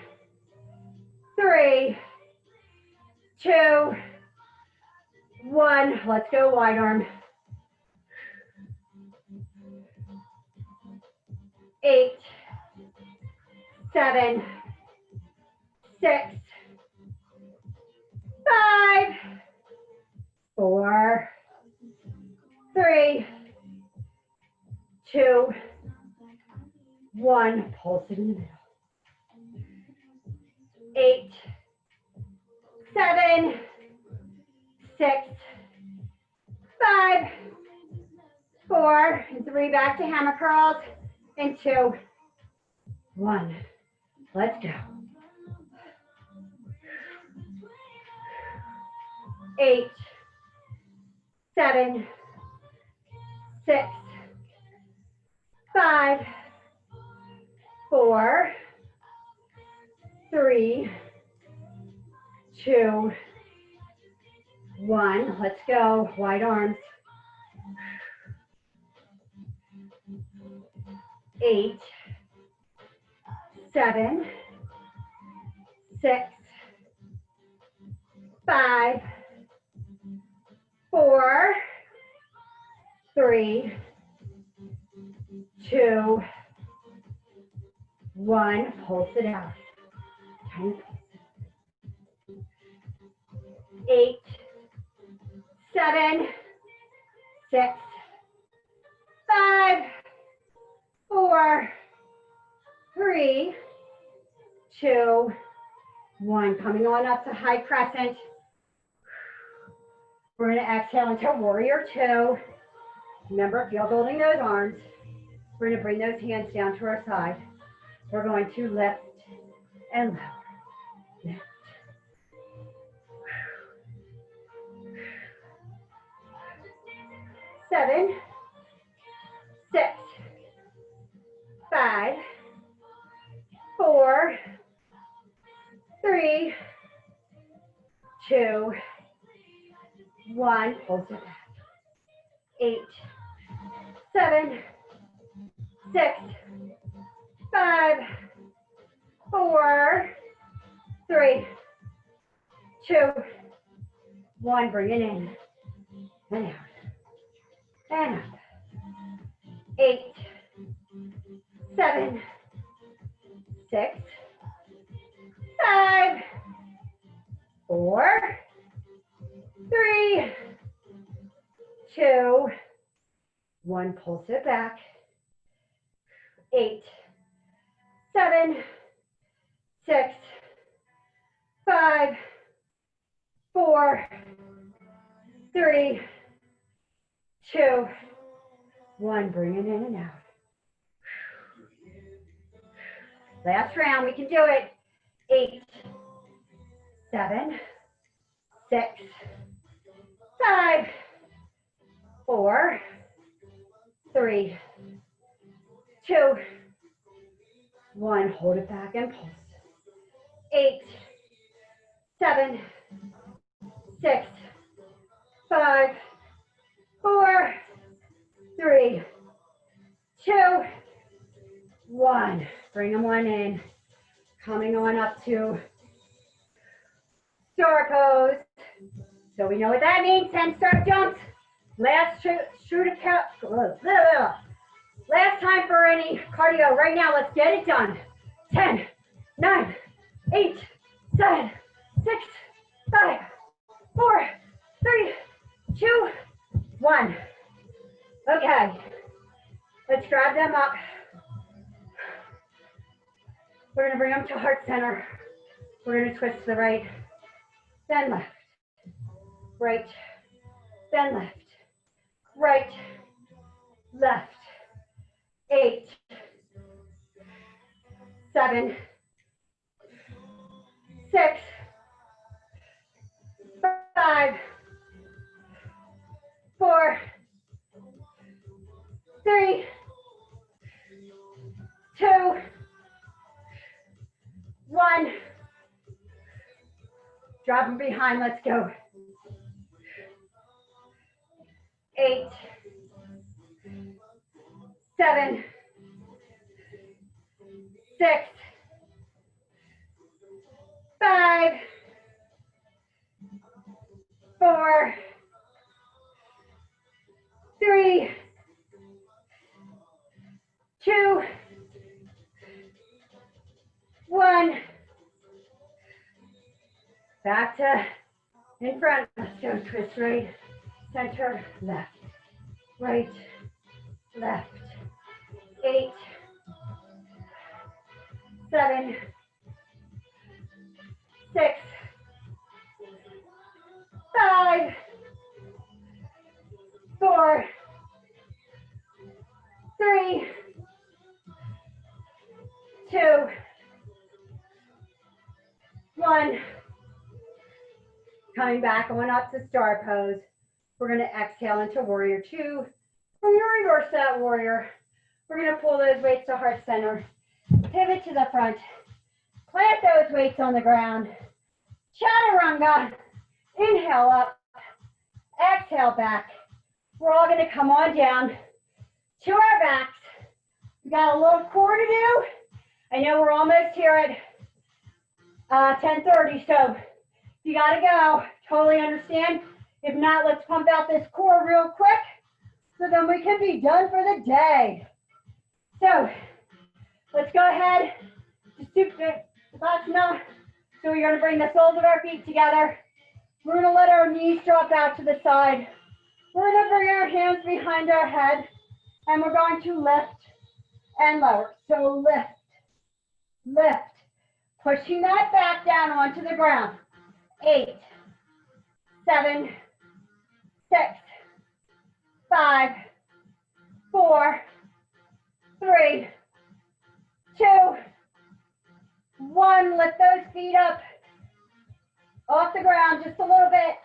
3, 2, 1. Let's go wide arm. 8, 7, 6, 5, 4, 3, 2, 1. Pulse it in the middle. 8, 7, 6, 5, 4, and 3. Back to hammer curls. And 2, 1. Let's go. 8, 7, 6, 5, 4, 3, 2, 1. Let's go. Wide arms. 8, 7, 6, 5, 4, 3, 2, 1. Pulse it out. 8, 7, 6, 5, 4, 3, 2, 1. Coming on up to high crescent. We're going to exhale into warrior 2. Remember, feel building those arms. We're going to bring those hands down to our side. We're going to lift and lower. Lift. 7, 6, 5, 4, 3, 2, 1. Pulse it back. 8, 7, 6, 5, 4, 3, 2, 1. Bring it in and out and up. 8, 7, 6, 5, 4, 3, 2, 1. Pulse it back. 8, 7, 6, 5, 4, 3, 2, 1. Bring it in and out. Last round. We can do it. 8, 7, 6, 5, 4, 3, 2, 1. Hold it back and pulse. 8, 7, 6, 5, 4, 3, 2, 1. Bring them on in. Coming on up to star pose. So we know what that means. 10 star jumps. Last time for any cardio. Right now, let's get it done. 10, 9, 8, 7, 6, 5, 4, 3, 2, 1. Okay. Let's grab them up. We're going to bring them to heart center. We're going to twist to the right, then left, right, then left, right, left. 8, 7, 6, 5, 4, 3, 2, 1. Drop them behind, let's go. 8, 7, 6, 5, 4, 3, 2, 1. Back to in front. Let's go. Twist right, center, left, right, left. 8, 7, 6, 5, 4, 3, 2, 1. Coming back, going up to star pose. We're going to exhale into warrior 2. We're going to reverse that warrior. We're going to pull those weights to heart center. Pivot to the front. Plant those weights on the ground. Chaturanga. Inhale up. Exhale back. We're all going to come on down to our backs. We got a little core to do. I know we're almost here at 10:30, so you got to go. Totally understand. If not, let's pump out this core real quick so then we can be done for the day. So let's go ahead. Just do Vinyasa. So we're going to bring the soles of our feet together. We're going to let our knees drop out to the side. We're going to bring our hands behind our head, and we're going to lift and lower. So lift, lift, pushing that back down onto the ground. 8, 7, 6, 5, 4, 3, 2, 1. Lift those feet up off the ground just a little bit.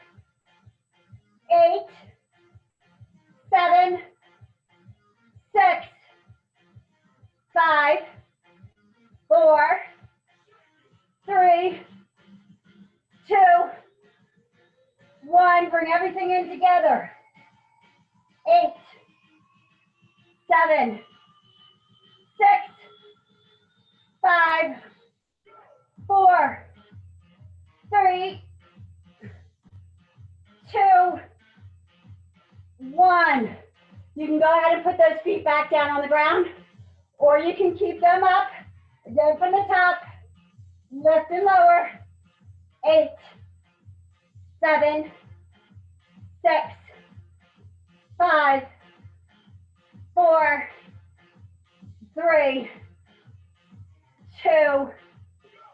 8, 7, 6, 5, 4, 3, 2, 1. Bring everything in together. 8, 7, 6, 5, 4, 3, 2, 1. You can go ahead and put those feet back down on the ground, or you can keep them up. Again from the top. Lift and lower. 8, 7, 6, 5, 4, 3, 2,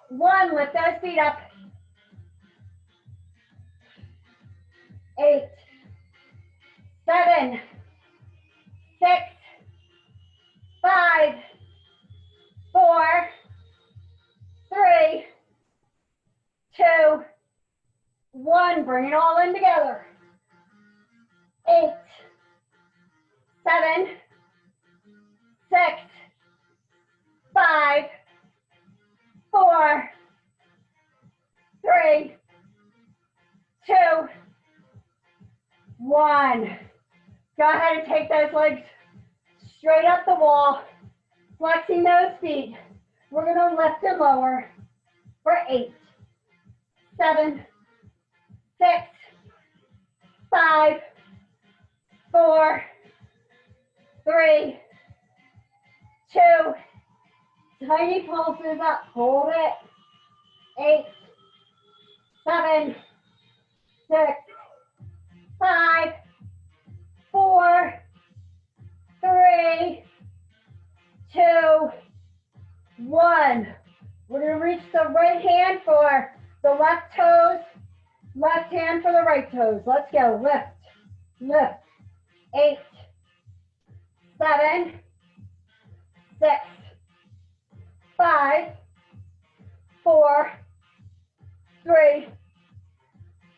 1. Lift those feet up. 8, 7, 6, 5, 4, 3, 2, 1. Bring it all in together. 8, 7, 6, 5, 4, 3, 2, 1. Go ahead and take those legs straight up the wall, flexing those feet. We're going to lift and lower for 8, 7, 6, 5, 4, 3, 2. Tiny pulses up. Hold it. 8, 7, 6, 5, 4, 3, 2, 1. We're going to reach the right hand for the left toes, left hand for the right toes. Let's go. Lift, lift. 8, 7, 6, 5, 4, 3,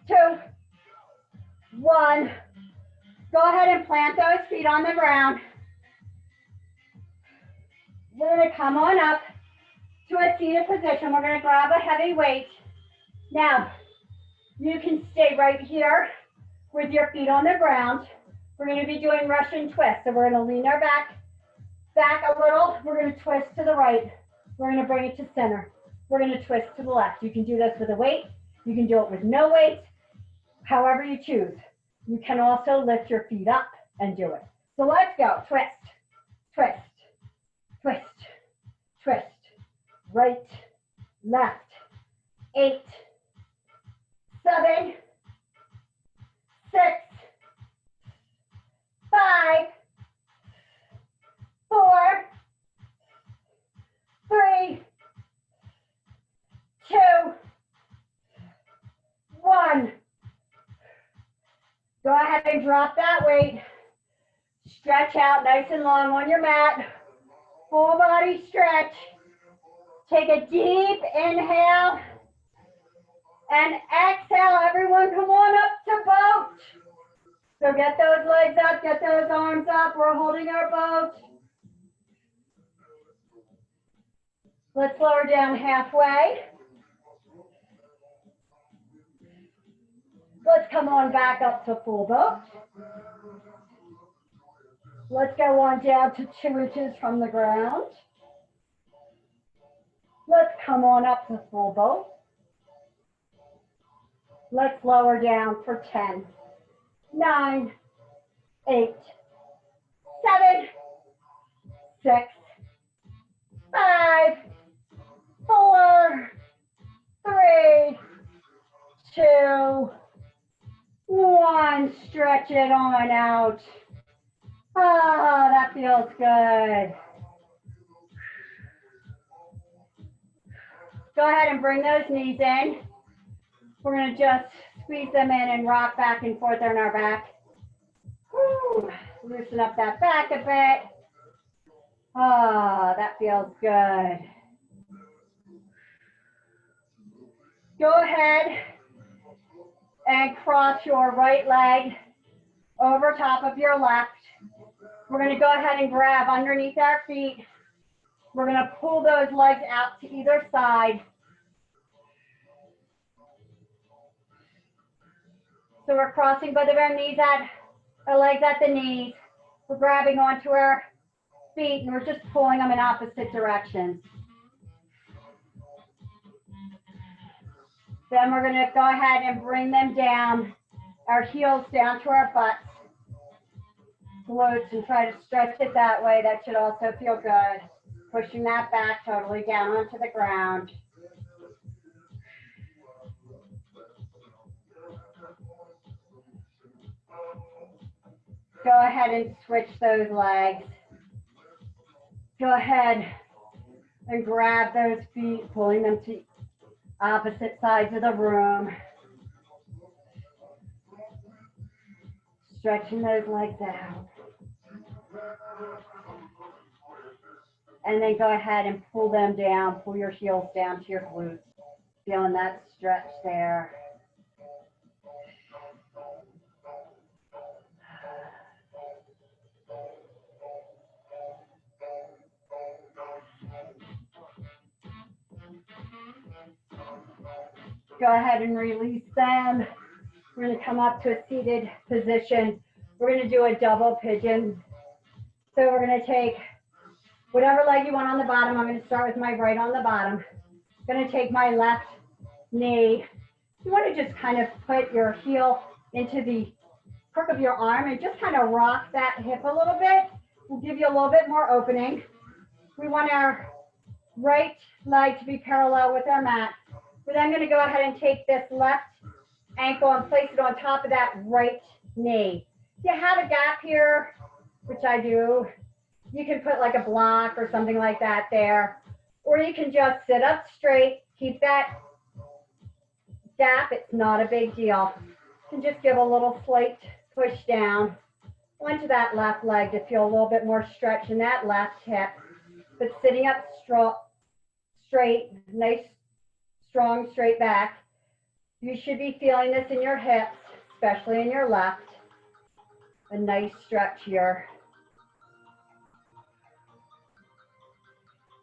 2, 1. Go ahead and plant those feet on the ground. We're going to come on up to a seated position. We're going to grab a heavy weight. Now, you can stay right here with your feet on the ground. We're going to be doing Russian twist. So we're going to lean our back a little. We're going to twist to the right. We're going to bring it to center. We're going to twist to the left. You can do this with a weight. You can do it with no weight, however you choose. You can also lift your feet up and do it. So let's go. Twist, twist, twist, twist. Right, left. 8, 7, 6, 5, 4, 3, 2, 1. Go ahead and drop that weight. Stretch out nice and long on your mat. Full body stretch. Take a deep inhale and exhale. Everyone come on up to boat. So get those legs up, get those arms up. We're holding our boat. Let's lower down halfway. Let's come on back up to full boat. Let's go on down to 2 inches from the ground. Let's come on up to full boat. Let's lower down for 10, 9, 8, 7, 6, 5, 4, 3, 2, 1. Stretch it on out. Oh, that feels good. Go ahead and bring those knees in. We're going to just squeeze them in and rock back and forth on our back. Woo. Loosen up that back a bit. Oh, that feels good. Go ahead and cross your right leg over top of your left. We're going to go ahead and grab underneath our feet. We're going to pull those legs out to either side. So we're crossing both of our legs at the knees. We're grabbing onto our feet and we're just pulling them in opposite directions. Then we're going to go ahead and bring them down, our heels down to our butts, glutes, and try to stretch it that way. That should also feel good. Pushing that back totally down onto the ground. Go ahead and switch those legs. Go ahead and grab those feet, pulling them to opposite sides of the room. Stretching those legs out. And then go ahead and pull them down. Pull your heels down to your glutes. Feeling that stretch there. Go ahead and release them. We're going to come up to a seated position. We're going to do a double pigeon. So we're going to take whatever leg you want on the bottom. I'm going to start with my right on the bottom. I'm going to take my left knee. You want to just kind of put your heel into the crook of your arm and just kind of rock that hip a little bit. We'll give you a little bit more opening. We want our right leg to be parallel with our mat. We're then going to go ahead and take this left ankle and place it on top of that right knee. If you have a gap here, which I do, you can put like a block or something like that there. Or you can just sit up straight, keep that gap. It's not a big deal. You can just give a little slight push down onto that left leg to feel a little bit more stretch in that left hip. But sitting up straight, nice, strong, straight back. You should be feeling this in your hips. especially in your left. A nice stretch here.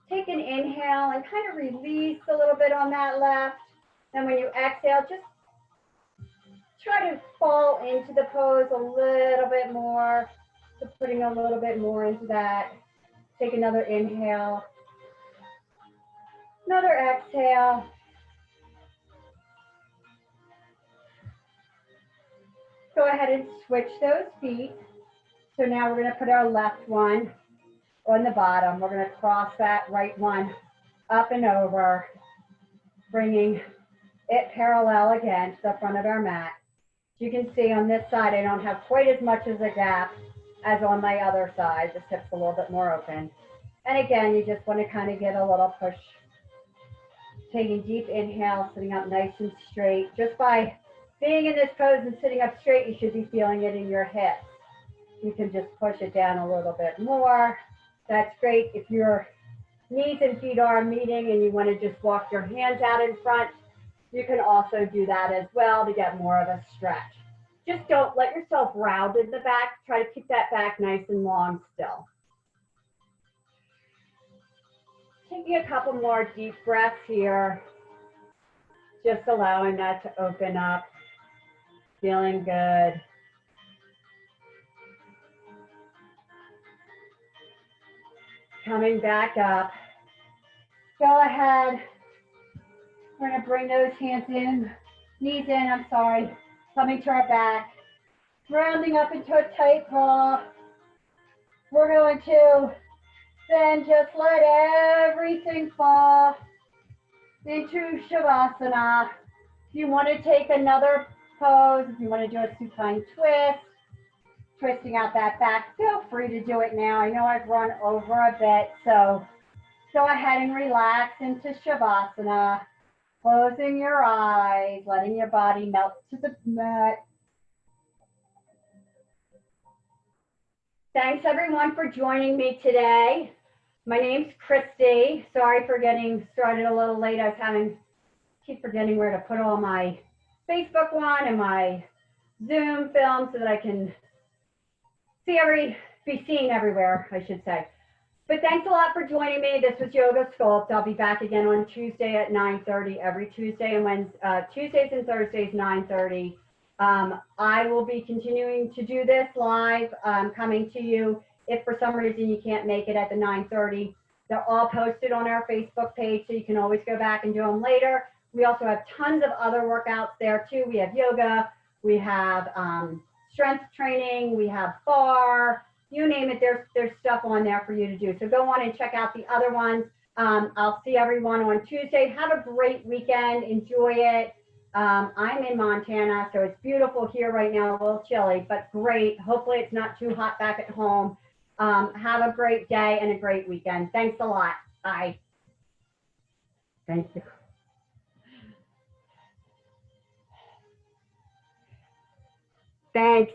Take an inhale and kind of release a little bit on that left. And when you exhale, just try to fall into the pose a little bit more. So putting a little bit more into that. Take another inhale. Another exhale. Go ahead and switch those feet. So now we're going to put our left one on the bottom. We're going to cross that right one up and over, bringing it parallel again to the front of our mat. You can see on this side, I don't have quite as much as a gap as on my other side. This hip's a little bit more open. And again, you just want to kind of get a little push. Taking deep inhale, sitting up nice and straight. Just by being in this pose and sitting up straight, you should be feeling it in your hips. You can just push it down a little bit more. That's great. If your knees and feet are meeting and you want to just walk your hands out in front, you can also do that as well to get more of a stretch. Just don't let yourself round in the back. Try to keep that back nice and long still. Taking a couple more deep breaths here. Just allowing that to open up. Feeling good. Coming back up. Go ahead. We're going to bring those hands in, knees in, I'm sorry. Coming to our back. Rounding up into a tight ball. We're going to then just let everything fall into Shavasana. If you want to take another pose, if you want to do a supine twist, twisting out that back, feel free to do it now. I know I've run over a bit, so go ahead and relax into Shavasana. Closing your eyes, letting your body melt to the mat. Thanks everyone for joining me today. My name's Kristie. Sorry for getting started a little late. I was keep forgetting where to put all my Facebook one and my Zoom film so that I can be seen everywhere, I should say. But thanks a lot for joining me. This was Yoga Sculpt. I'll be back again on Tuesday at 9:30, every Tuesday and Wednesday, Tuesdays and Thursdays, 9:30. I will be continuing to do this live, coming to you. If for some reason you can't make it at the 9:30, they're all posted on our Facebook page, so you can always go back and do them later. We also have tons of other workouts there too. We have yoga, we have strength training, we have bar, you name it, there's stuff on there for you to do. So go on and check out the other ones. I'll see everyone on Tuesday. Have a great weekend, enjoy it. I'm in Montana, so it's beautiful here right now, a little chilly, but great. Hopefully it's not too hot back at home. Have a great day and a great weekend. Thanks a lot. Bye. Thank you. Thanks.